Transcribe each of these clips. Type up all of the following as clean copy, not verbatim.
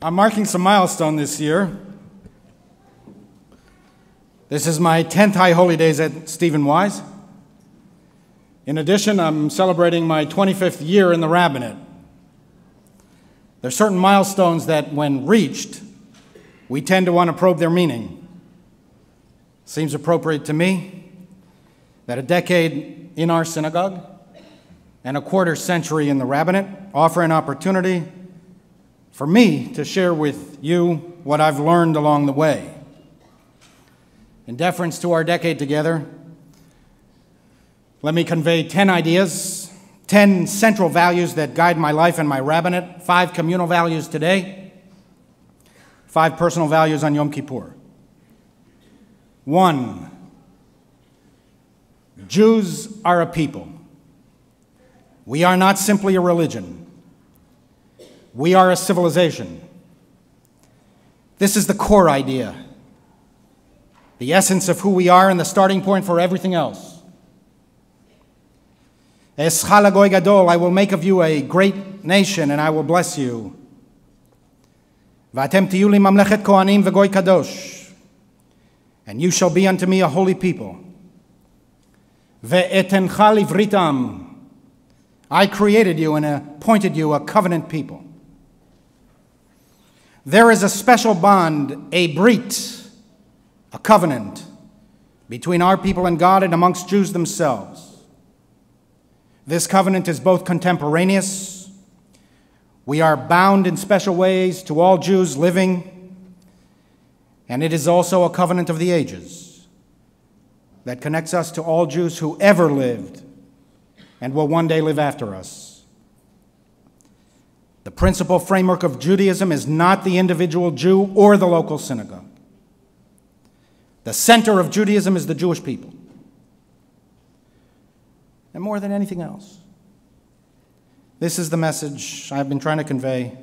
I'm marking some milestone this year. This is my 10th High Holy Days at Stephen Wise. In addition, I'm celebrating my 25th year in the rabbinate. There are certain milestones that, when reached, we tend to want to probe their meaning. Seems appropriate to me that a decade in our synagogue and a quarter century in the rabbinate offer an opportunity for me to share with you what I've learned along the way. In deference to our decade together, let me convey 10 ideas, 10 central values that guide my life and my rabbinate, 5 communal values today, 5 personal values on Yom Kippur. 1, Jews are a people. We are not simply a religion. We are a civilization. This is the core idea, the essence of who we are and the starting point for everything else. Eschal hagoy gadol, I will make of you a great nation and I will bless you. V'atem tiyu li mamlechet kohanim v'goy kadosh, and you shall be unto me a holy people. Ve'etencha livritam, I created you and appointed you a covenant people. There is a special bond, a brit, a covenant, between our people and God and amongst Jews themselves. This covenant is both contemporaneous. We are bound in special ways to all Jews living, and it is also a covenant of the ages that connects us to all Jews who ever lived and will one day live after us. The principal framework of Judaism is not the individual Jew or the local synagogue. The center of Judaism is the Jewish people. And more than anything else, this is the message I've been trying to convey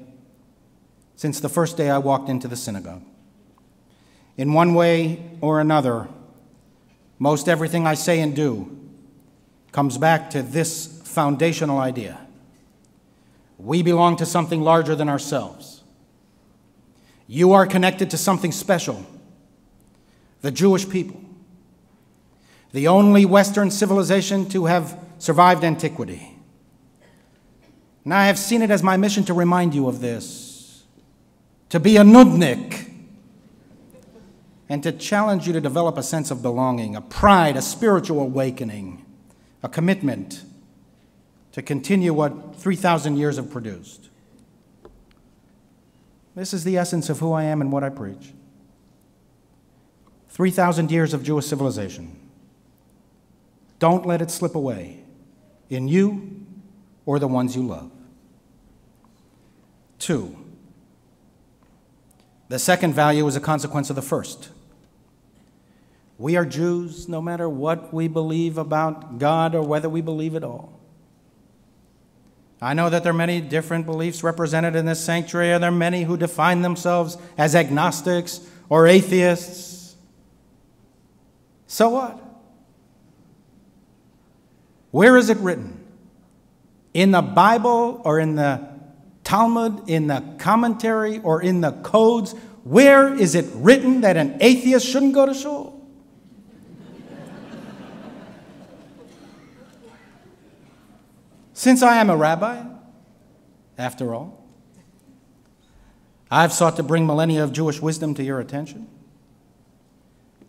since the first day I walked into the synagogue. In one way or another, most everything I say and do comes back to this foundational idea. We belong to something larger than ourselves. You are connected to something special, the Jewish people, the only Western civilization to have survived antiquity. And I have seen it as my mission to remind you of this, to be a nudnik, and to challenge you to develop a sense of belonging, a pride, a spiritual awakening, a commitment to continue what 3,000 years have produced. This is the essence of who I am and what I preach. 3,000 years of Jewish civilization. Don't let it slip away in you or the ones you love. 2, the second value is a consequence of the first. We are Jews no matter what we believe about God or whether we believe at all. I know that there are many different beliefs represented in this sanctuary, and there are many who define themselves as agnostics or atheists. So what? Where is it written? In the Bible or in the Talmud, in the commentary or in the codes? Where is it written that an atheist shouldn't go to shul? Since I am a rabbi, after all, I've sought to bring millennia of Jewish wisdom to your attention,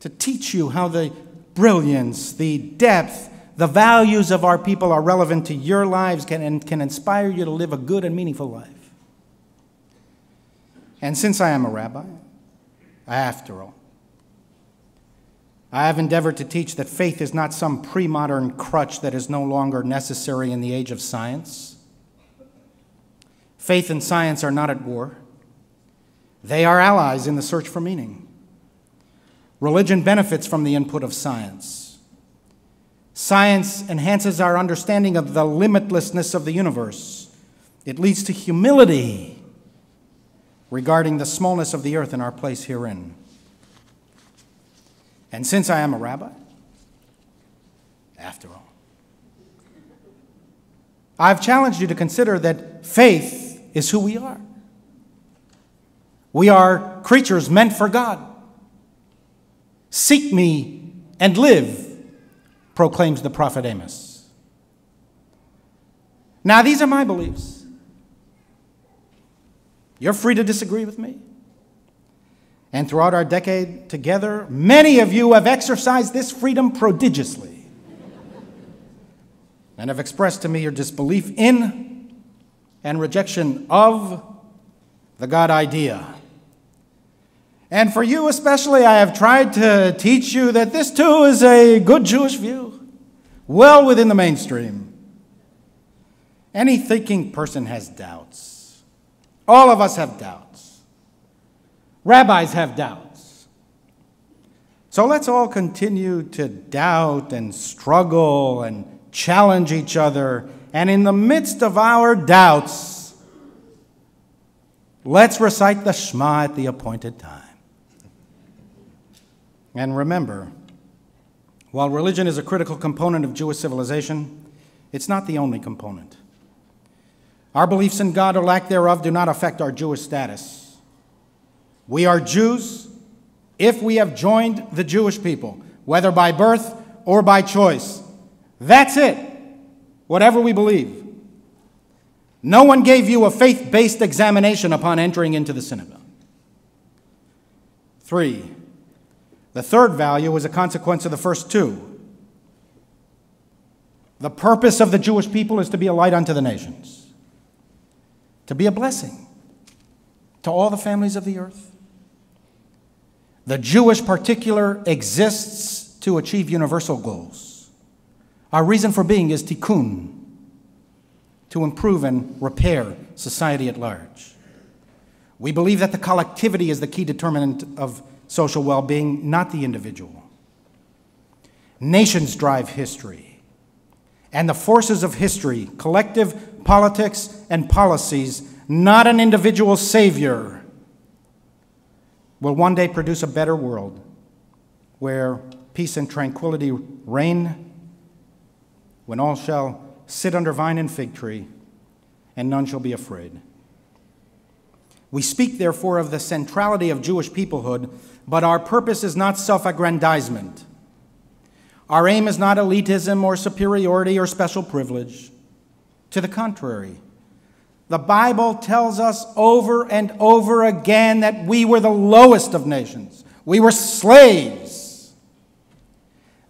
to teach you how the brilliance, the depth, the values of our people are relevant to your lives and can inspire you to live a good and meaningful life. And since I am a rabbi, after all, I have endeavored to teach that faith is not some pre-modern crutch that is no longer necessary in the age of science. Faith and science are not at war. They are allies in the search for meaning. Religion benefits from the input of science. Science enhances our understanding of the limitlessness of the universe. It leads to humility regarding the smallness of the earth and our place herein. And since I am a rabbi, after all, I've challenged you to consider that faith is who we are. We are creatures meant for God. Seek me and live, proclaims the prophet Amos. Now, these are my beliefs. You're free to disagree with me. And throughout our decade together, many of you have exercised this freedom prodigiously and have expressed to me your disbelief in and rejection of the God idea. And for you especially, I have tried to teach you that this too is a good Jewish view, well within the mainstream. Any thinking person has doubts. All of us have doubts. Rabbis have doubts. So let's all continue to doubt and struggle and challenge each other. And in the midst of our doubts, let's recite the Shema at the appointed time. And remember, while religion is a critical component of Jewish civilization, it's not the only component. Our beliefs in God or lack thereof do not affect our Jewish status. We are Jews if we have joined the Jewish people, whether by birth or by choice. That's it, whatever we believe. No one gave you a faith-based examination upon entering into the synagogue. 3, the third value is a consequence of the first two. The purpose of the Jewish people is to be a light unto the nations, to be a blessing to all the families of the earth. The Jewish particular exists to achieve universal goals. Our reason for being is tikkun, to improve and repair society at large. We believe that the collectivity is the key determinant of social well-being, not the individual. Nations drive history, and the forces of history, collective politics and policies, not an individual savior, will one day produce a better world where peace and tranquility reign, when all shall sit under vine and fig tree, and none shall be afraid. We speak, therefore, of the centrality of Jewish peoplehood, but our purpose is not self-aggrandizement. Our aim is not elitism or superiority or special privilege. To the contrary, the Bible tells us over and over again that we were the lowest of nations. We were slaves.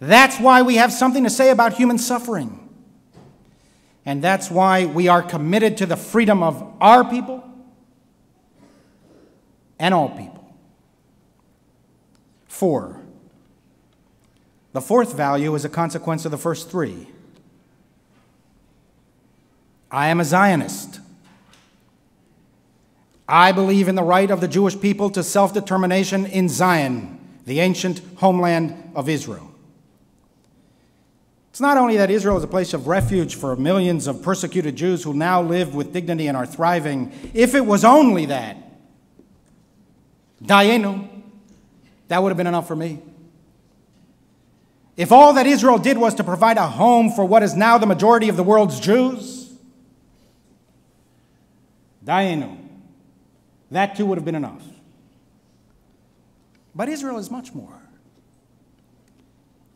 That's why we have something to say about human suffering. And that's why we are committed to the freedom of our people and all people. 4, the fourth value is a consequence of the first three. I am a Zionist. I believe in the right of the Jewish people to self-determination in Zion, the ancient homeland of Israel. It's not only that Israel is a place of refuge for millions of persecuted Jews who now live with dignity and are thriving. If it was only that, Dayenu, that would have been enough for me. If all that Israel did was to provide a home for what is now the majority of the world's Jews, Dayenu, that too would have been enough. But Israel is much more.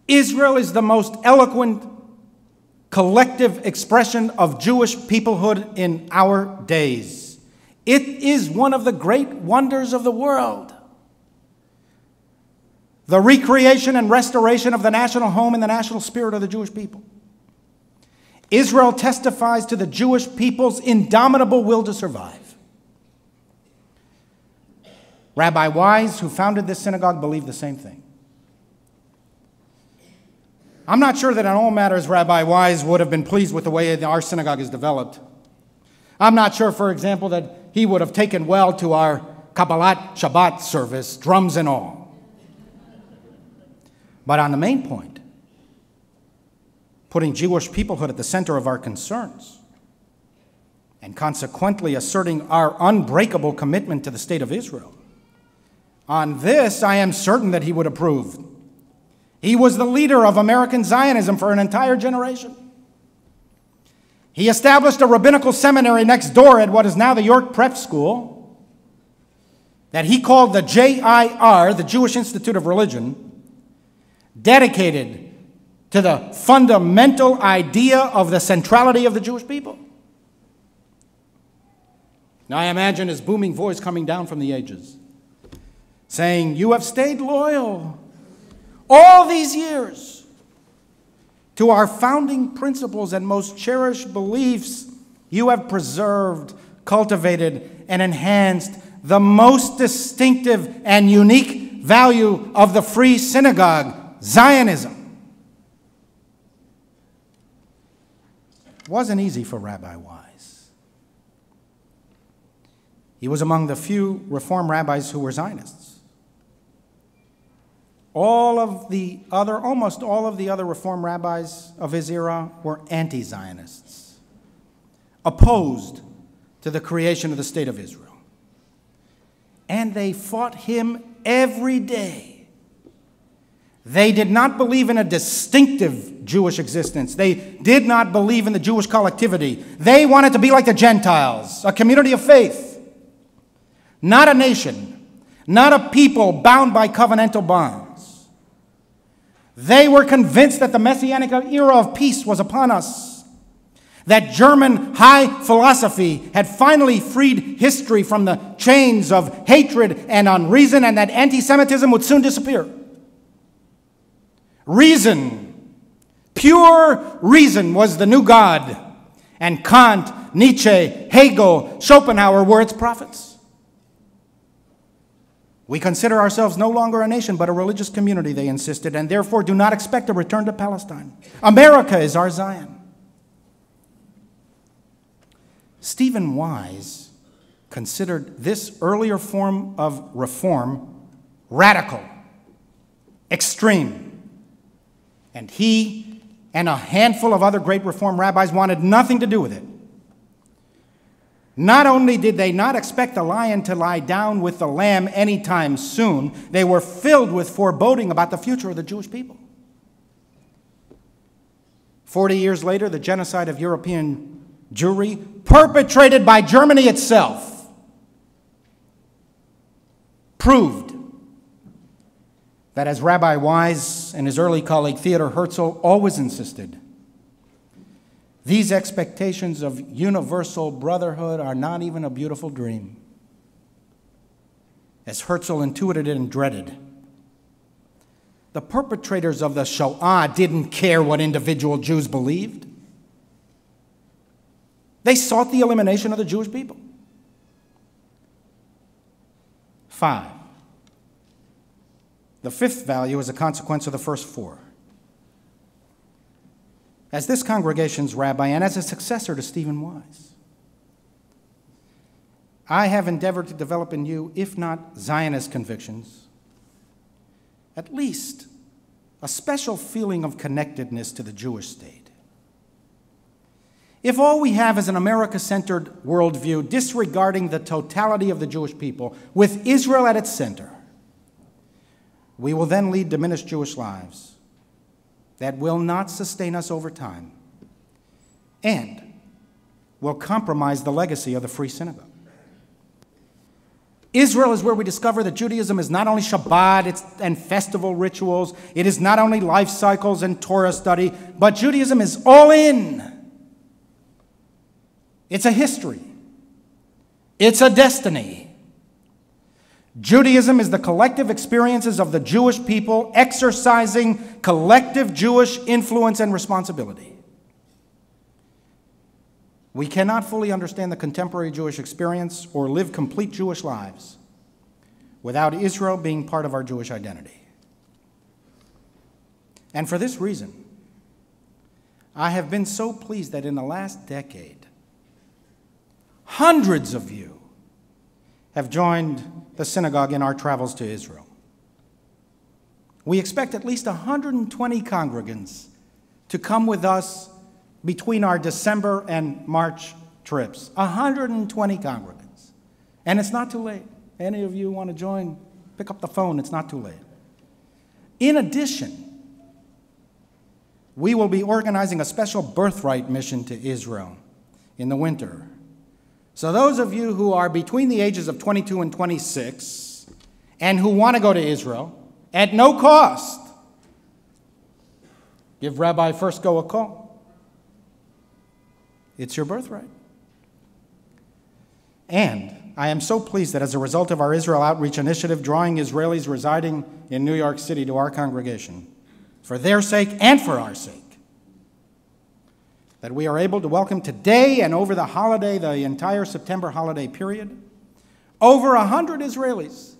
Israel is the most eloquent collective expression of Jewish peoplehood in our days. It is one of the great wonders of the world. The recreation and restoration of the national home and the national spirit of the Jewish people. Israel testifies to the Jewish people's indomitable will to survive. Rabbi Wise, who founded this synagogue, believed the same thing. I'm not sure that in all matters Rabbi Wise would have been pleased with the way our synagogue is developed. I'm not sure, for example, that he would have taken well to our Kabbalat Shabbat service, drums and all. But on the main point, putting Jewish peoplehood at the center of our concerns, and consequently asserting our unbreakable commitment to the state of Israel, on this I am certain that he would approve. He was the leader of American Zionism for an entire generation. He established a rabbinical seminary next door at what is now the York Prep School. that he called the JIR, the Jewish Institute of Religion, dedicated to the fundamental idea of the centrality of the Jewish people. Now I imagine his booming voice coming down from the ages, saying, "You have stayed loyal all these years to our founding principles and most cherished beliefs. You have preserved, cultivated, and enhanced the most distinctive and unique value of the free synagogue, Zionism." It wasn't easy for Rabbi Wise. He was among the few Reform rabbis who were Zionists. Almost all of the other Reform rabbis of his era were anti-Zionists, opposed to the creation of the State of Israel. And they fought him every day. They did not believe in a distinctive Jewish existence. They did not believe in the Jewish collectivity. They wanted to be like the Gentiles, a community of faith, not a nation, not a people bound by covenantal bonds. They were convinced that the Messianic era of peace was upon us, that German high philosophy had finally freed history from the chains of hatred and unreason, and that anti-Semitism would soon disappear. Reason, pure reason, was the new God, and Kant, Nietzsche, Hegel, Schopenhauer were its prophets. We consider ourselves no longer a nation, but a religious community, they insisted, and therefore do not expect a return to Palestine. America is our Zion. Stephen Wise considered this earlier form of reform radical, extreme, and he and a handful of other great Reform rabbis wanted nothing to do with it. Not only did they not expect the lion to lie down with the lamb anytime soon, they were filled with foreboding about the future of the Jewish people. 40 years later, the genocide of European Jewry, perpetrated by Germany itself, proved that, as Rabbi Wise and his early colleague Theodor Herzl always insisted, these expectations of universal brotherhood are not even a beautiful dream. As Herzl intuited and dreaded, the perpetrators of the Shoah didn't care what individual Jews believed. They sought the elimination of the Jewish people. 5. The fifth value is a consequence of the first 4. As this congregation's rabbi and as a successor to Stephen Wise, I have endeavored to develop in you, if not Zionist convictions, at least a special feeling of connectedness to the Jewish state. If all we have is an America-centered worldview disregarding the totality of the Jewish people, with Israel at its center, we will then lead diminished Jewish lives that will not sustain us over time and will compromise the legacy of the Free Synagogue. Israel is where we discover that Judaism is not only Shabbat and festival rituals, it is not only life cycles and Torah study, but Judaism is all in. It's a history. It's a destiny. Judaism is the collective experiences of the Jewish people exercising collective Jewish influence and responsibility. We cannot fully understand the contemporary Jewish experience or live complete Jewish lives without Israel being part of our Jewish identity. And for this reason, I have been so pleased that in the last decade, hundreds of you have joined the synagogue in our travels to Israel. We expect at least 120 congregants to come with us between our December and March trips. 120 congregants. And it's not too late. Any of you want to join, pick up the phone, it's not too late. In addition, we will be organizing a special birthright mission to Israel in the winter, So those of you who are between the ages of 22 and 26 and who want to go to Israel at no cost, give Rabbi Fursko a call. It's your birthright. And I am so pleased that as a result of our Israel Outreach Initiative, drawing Israelis residing in New York City to our congregation, for their sake and for our sake, that we are able to welcome today and over the holiday, the entire September holiday period, over 100 Israelis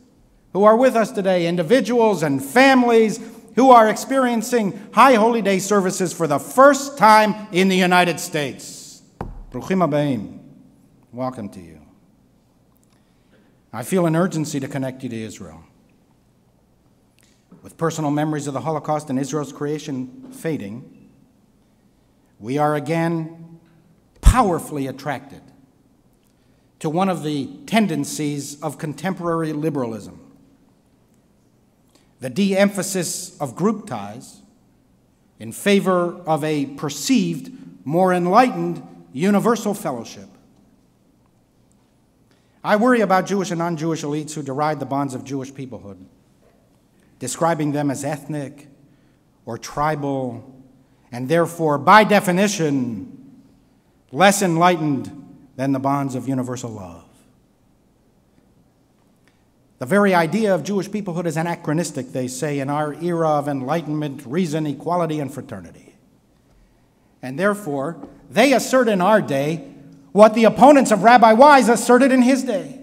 who are with us today, individuals and families who are experiencing High Holy Day services for the first time in the United States. Bruchim habayim. Welcome to you. I feel an urgency to connect you to Israel. With personal memories of the Holocaust and Israel's creation fading, we are again powerfully attracted to one of the tendencies of contemporary liberalism, the de-emphasis of group ties in favor of a perceived, more enlightened, universal fellowship. I worry about Jewish and non-Jewish elites who deride the bonds of Jewish peoplehood, describing them as ethnic or tribal, and therefore, by definition, less enlightened than the bonds of universal love. The very idea of Jewish peoplehood is anachronistic, they say, in our era of enlightenment, reason, equality, and fraternity. And therefore, they assert in our day what the opponents of Rabbi Wise asserted in his day.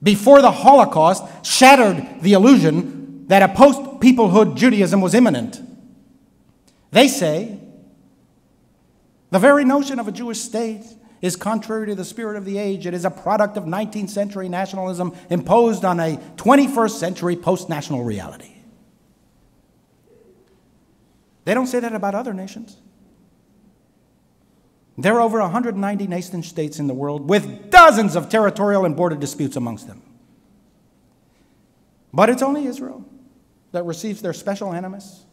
Before the Holocaust shattered the illusion that a post-peoplehood Judaism was imminent. They say the very notion of a Jewish state is contrary to the spirit of the age. It is a product of 19th century nationalism imposed on a 21st century post-national reality. They don't say that about other nations. There are over 190 nation states in the world with dozens of territorial and border disputes amongst them. But it's only Israel that receives their special animus.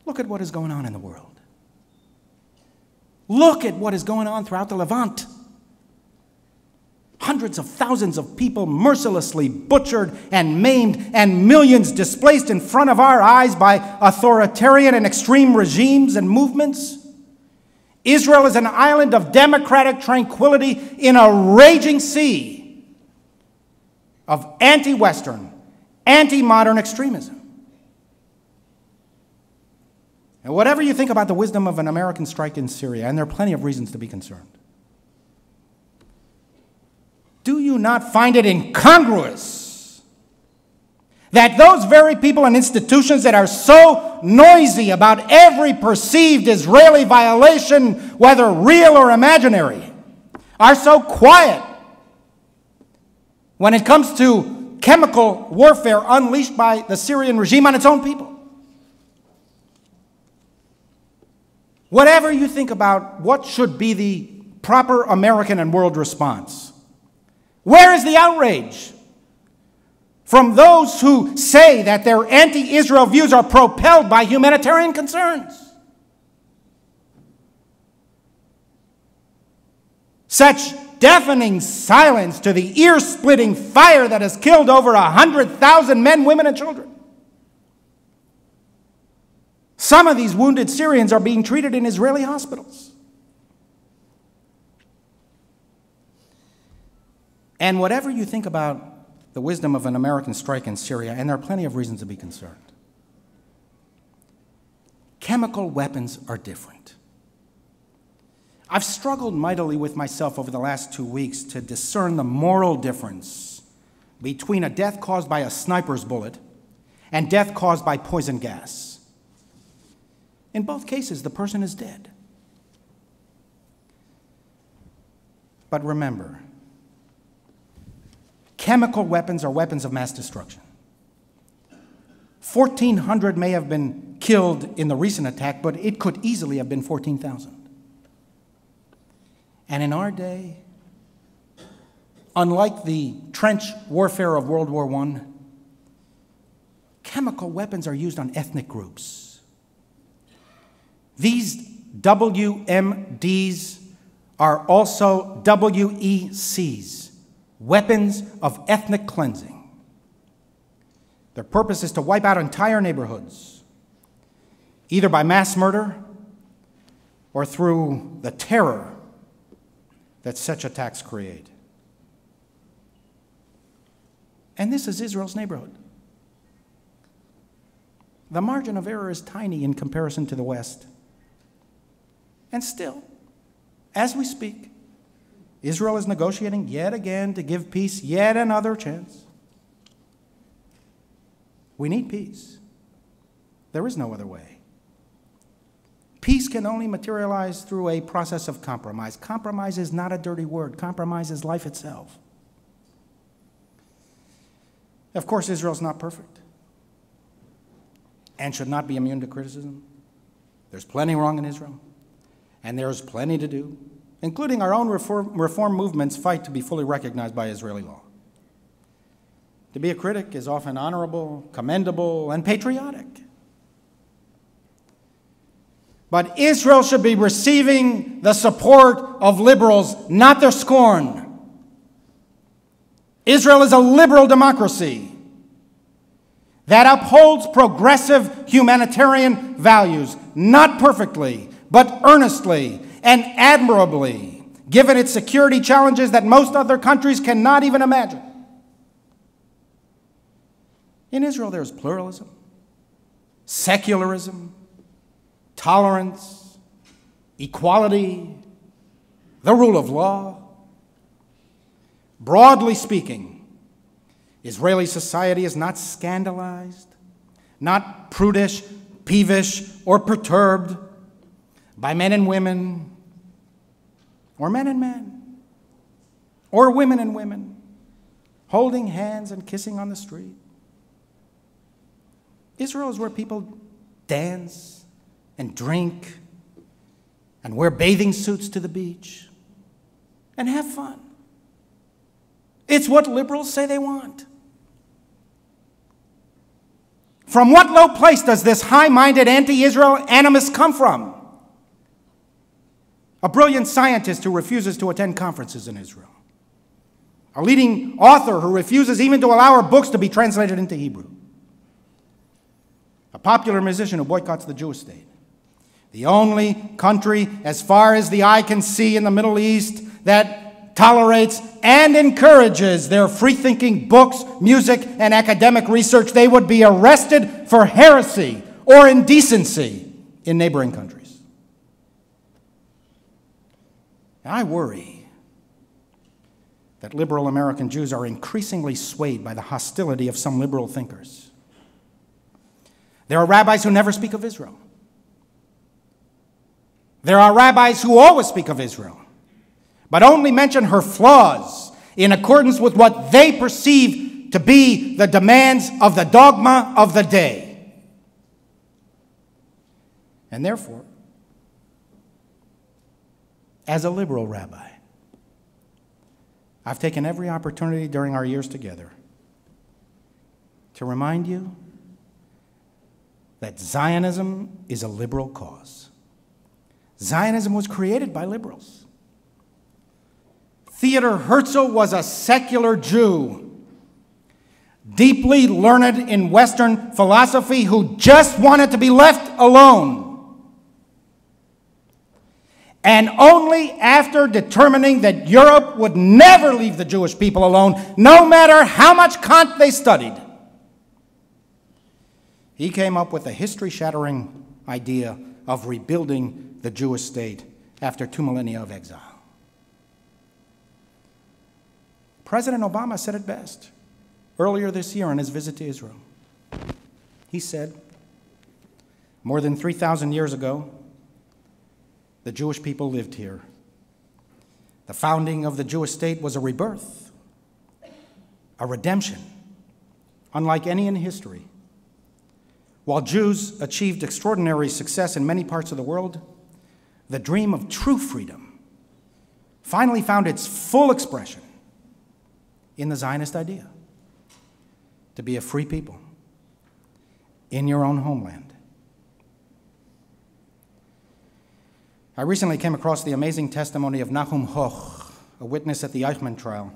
Look at what is going on in the world. Look at what is going on throughout the Levant. Hundreds of thousands of people mercilessly butchered and maimed, and millions displaced in front of our eyes by authoritarian and extreme regimes and movements. Israel is an island of democratic tranquility in a raging sea of anti-Western, anti-modern extremism. And whatever you think about the wisdom of an American strike in Syria, and there are plenty of reasons to be concerned, do you not find it incongruous that those very people and institutions that are so noisy about every perceived Israeli violation, whether real or imaginary, are so quiet when it comes to chemical warfare unleashed by the Syrian regime on its own people? Whatever you think about what should be the proper American and world response, where is the outrage from those who say that their anti-Israel views are propelled by humanitarian concerns? Such deafening silence to the ear-splitting fire that has killed over 100,000 men, women, and children. Some of these wounded Syrians are being treated in Israeli hospitals. And whatever you think about the wisdom of an American strike in Syria, and there are plenty of reasons to be concerned, chemical weapons are different. I've struggled mightily with myself over the last 2 weeks to discern the moral difference between a death caused by a sniper's bullet and death caused by poison gas. In both cases, the person is dead. But remember, chemical weapons are weapons of mass destruction. 1,400 may have been killed in the recent attack, but it could easily have been 14,000. And in our day, unlike the trench warfare of World War I, chemical weapons are used on ethnic groups. These WMDs are also WECs, weapons of ethnic cleansing. Their purpose is to wipe out entire neighborhoods, either by mass murder or through the terror that such attacks create. And this is Israel's neighborhood. The margin of error is tiny in comparison to the West. And still, as we speak, Israel is negotiating yet again to give peace yet another chance. We need peace. There is no other way. Peace can only materialize through a process of compromise. Compromise is not a dirty word. Compromise is life itself. Of course, Israel's not perfect and should not be immune to criticism. There's plenty wrong in Israel, and there's plenty to do, including our own reform movement's fight to be fully recognized by Israeli law. To be a critic is often honorable, commendable, and patriotic. But Israel should be receiving the support of liberals, not their scorn. Israel is a liberal democracy that upholds progressive humanitarian values, not perfectly, but earnestly and admirably, given its security challenges that most other countries cannot even imagine. In Israel, there's pluralism, secularism, tolerance, equality, the rule of law. Broadly speaking, Israeli society is not scandalized, not prudish, peevish, or perturbed by men and women, or men and men, or women and women, holding hands and kissing on the street. Israel is where people dance and drink and wear bathing suits to the beach and have fun. It's what liberals say they want. From what low place does this high-minded anti-Israel animus come from? A brilliant scientist who refuses to attend conferences in Israel. A leading author who refuses even to allow her books to be translated into Hebrew. A popular musician who boycotts the Jewish state. The only country, as far as the eye can see in the Middle East, that tolerates and encourages their free-thinking books, music, and academic research. They would be arrested for heresy or indecency in neighboring countries. I worry that liberal American Jews are increasingly swayed by the hostility of some liberal thinkers. There are rabbis who never speak of Israel. There are rabbis who always speak of Israel, but only mention her flaws in accordance with what they perceive to be the demands of the dogma of the day. And therefore, as a liberal rabbi, I've taken every opportunity during our years together to remind you that Zionism is a liberal cause. Zionism was created by liberals. Theodor Herzl was a secular Jew, deeply learned in Western philosophy, who just wanted to be left alone. And only after determining that Europe would never leave the Jewish people alone, no matter how much Kant they studied, he came up with a history-shattering idea of rebuilding the Jewish state after 2 millennia of exile. President Obama said it best earlier this year on his visit to Israel. He said, more than 3,000 years ago, the Jewish people lived here. The founding of the Jewish state was a rebirth, a redemption, unlike any in history. While Jews achieved extraordinary success in many parts of the world, the dream of true freedom finally found its full expression in the Zionist idea, to be a free people in your own homeland. I recently came across the amazing testimony of Nahum Hoch, a witness at the Eichmann trial,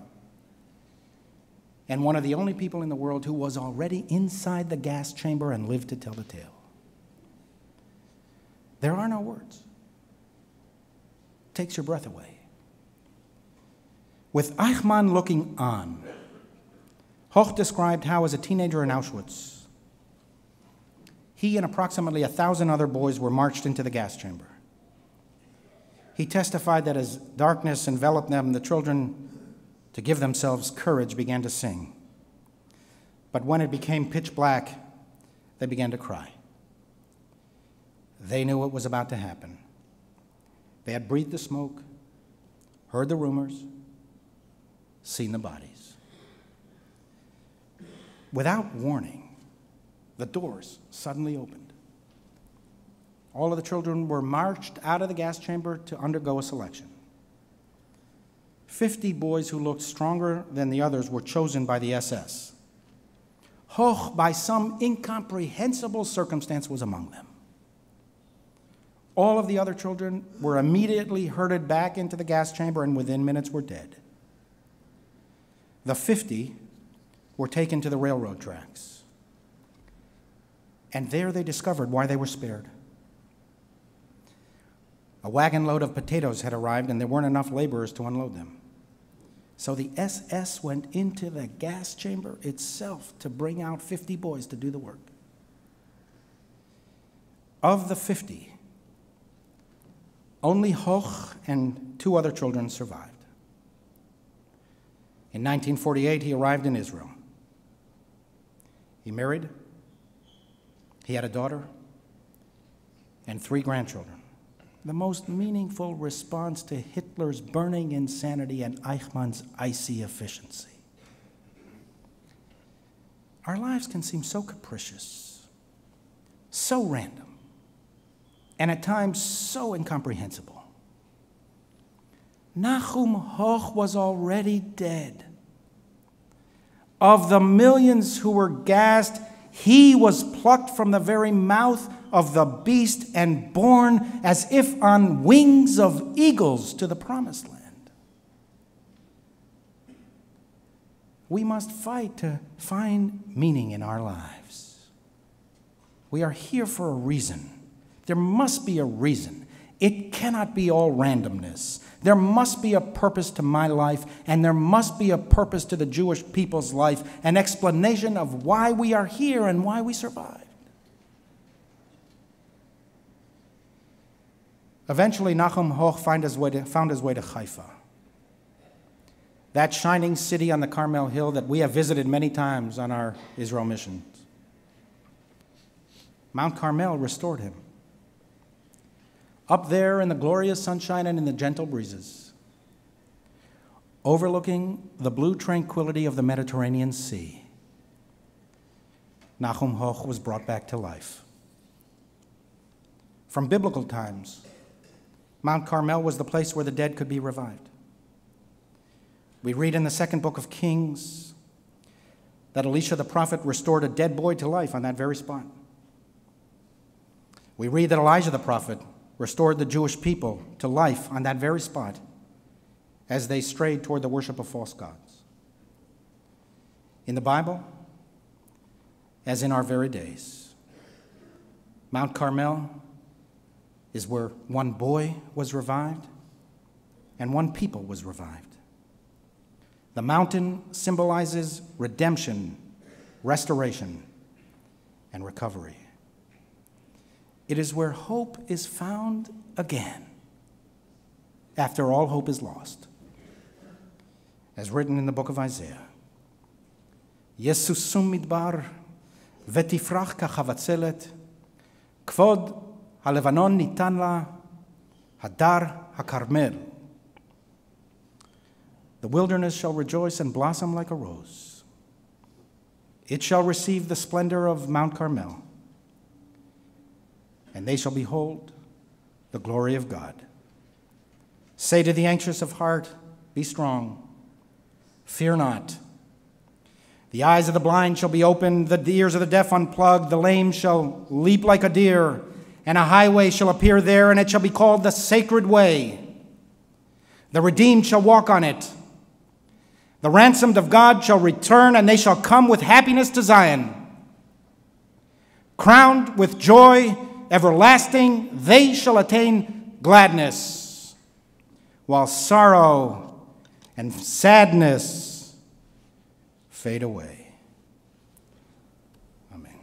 and one of the only people in the world who was already inside the gas chamber and lived to tell the tale. There are no words. It takes your breath away. With Eichmann looking on, Hoch described how, as a teenager in Auschwitz, he and approximately 1,000 other boys were marched into the gas chamber. He testified that as darkness enveloped them, the children, to give themselves courage, began to sing. But when it became pitch black, they began to cry. They knew what was about to happen. They had breathed the smoke, heard the rumors, seen the bodies. Without warning, the doors suddenly opened. All of the children were marched out of the gas chamber to undergo a selection. 50 boys who looked stronger than the others were chosen by the SS. Hoch, by some incomprehensible circumstance, was among them. All of the other children were immediately herded back into the gas chamber and within minutes were dead. The 50 were taken to the railroad tracks. And there they discovered why they were spared. A wagon load of potatoes had arrived and there weren't enough laborers to unload them. So the SS went into the gas chamber itself to bring out 50 boys to do the work. Of the 50, only Hoch and 2 other children survived. In 1948, he arrived in Israel. He married, he had a daughter, and 3 grandchildren. The most meaningful response to Hitler's burning insanity and Eichmann's icy efficiency. Our lives can seem so capricious, so random, and at times so incomprehensible. Nahum Hoch was already dead. Of the millions who were gassed, he was plucked from the very mouth of the beast and borne as if on wings of eagles to the promised land. We must fight to find meaning in our lives. We are here for a reason. There must be a reason. It cannot be all randomness. There must be a purpose to my life, and there must be a purpose to the Jewish people's life, an explanation of why we are here and why we survived. Eventually, Nahum Hoch found his way to Haifa, that shining city on the Carmel Hill that we have visited many times on our Israel missions. Mount Carmel restored him. Up there in the glorious sunshine and in the gentle breezes, overlooking the blue tranquility of the Mediterranean Sea, Nahum Hoch was brought back to life. From biblical times, Mount Carmel was the place where the dead could be revived. We read in the 2nd book of Kings that Elisha the prophet restored a dead boy to life on that very spot. We read that Elijah the prophet restored the Jewish people to life on that very spot as they strayed toward the worship of false gods. In the Bible, as in our very days, Mount Carmel is where one boy was revived and one people was revived. The mountain symbolizes redemption, restoration, and recovery. It is where hope is found again after all hope is lost. As written in the book of Isaiah, Yesusum midbar vetifrach kachavatzelet kvod halevanon nitan la hadar hakarmel. The wilderness shall rejoice and blossom like a rose. It shall receive the splendor of Mount Carmel, and they shall behold the glory of God. Say to the anxious of heart, be strong, fear not. The eyes of the blind shall be opened, the ears of the deaf unplugged, the lame shall leap like a deer, and a highway shall appear there, and it shall be called the Sacred Way. The redeemed shall walk on it. The ransomed of God shall return, and they shall come with happiness to Zion. Crowned with joy everlasting, they shall attain gladness, while sorrow and sadness fade away. Amen.